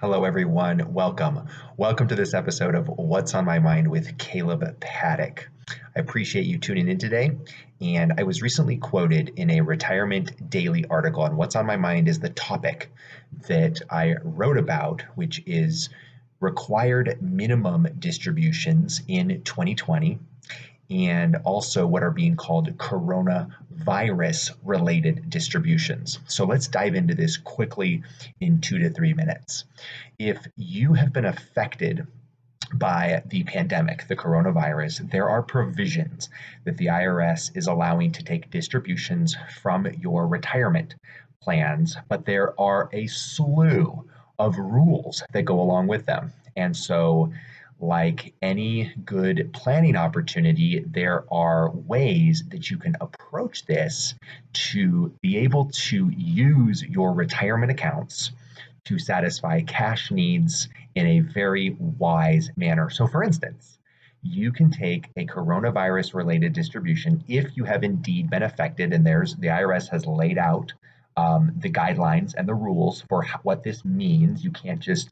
Hello, everyone. Welcome. Welcome to this episode of What's on My Mind with Kaleb Paddock. I appreciate you tuning in today. And I was recently quoted in a Retirement Daily article, and what's on my mind is the topic that I wrote about, which is required minimum distributions in 2020 and also what are being called coronavirus related distributions. So let's dive into this quickly in 2 to 3 minutes. If you have been affected by the pandemic, the coronavirus, there are provisions that the IRS is allowing to take distributions from your retirement plans, but there are a slew of rules that go along with them. And so like any good planning opportunity, there are ways that you can approach this to be able to use your retirement accounts to satisfy cash needs in a very wise manner. So, for instance, you can take a coronavirus related distribution if you have indeed been affected, and the IRS has laid out the guidelines and the rules for what this means. You can't just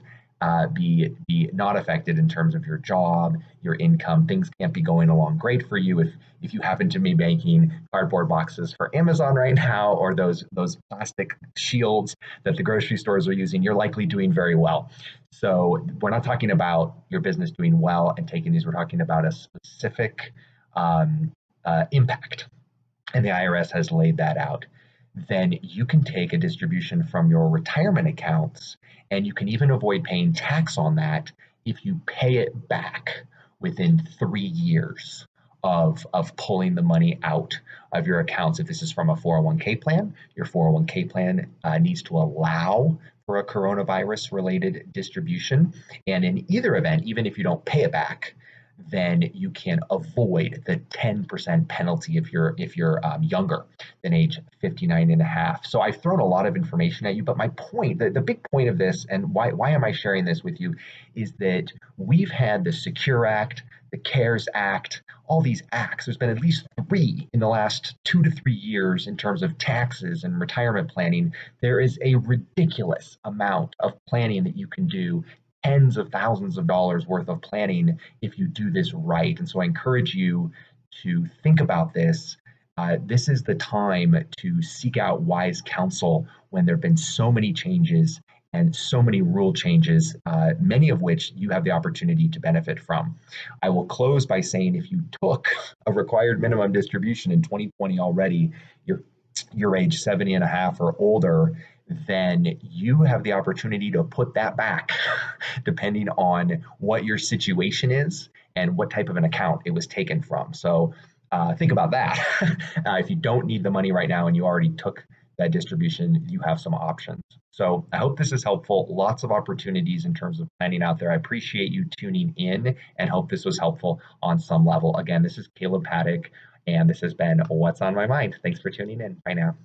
be not affected in terms of your job, your income. Things can't be going along great for you if you happen to be making cardboard boxes for Amazon right now, or those plastic shields that the grocery stores are using. You're likely doing very well. So we're not talking about your business doing well and taking these. We're talking about a specific impact, and the IRS has laid that out. Then you can take a distribution from your retirement accounts, and you can even avoid paying tax on that if you pay it back within 3 years of pulling the money out of your accounts. If this is from a 401k plan, your 401k plan needs to allow for a coronavirus related distribution. And in either event, even if you don't pay it back, then you can avoid the 10% penalty if you're younger than age 59 and a half. So I've thrown a lot of information at you, but my point, the big point of this, and why am I sharing this with you, is that we've had the Secure Act, the CARES Act, all these acts. There's been at least 3 in the last 2 to 3 years in terms of taxes and retirement planning. There is a ridiculous amount of planning that you can do, tens of thousands of dollars worth of planning if you do this right. And so I encourage you to think about this. This is the time to seek out wise counsel when there have been so many changes and so many rule changes, many of which you have the opportunity to benefit from. I will close by saying if you took a required minimum distribution in 2020 already, you're age 70 and a half or older, then you have the opportunity to put that back depending on what your situation is and what type of an account it was taken from. So think about that. If you don't need the money right now and you already took that distribution, you have some options. So I hope this is helpful. Lots of opportunities in terms of planning out there. I appreciate you tuning in and hope this was helpful on some level. Again, this is Kaleb Paddock, and this has been What's on My Mind. Thanks for tuning in. Bye now.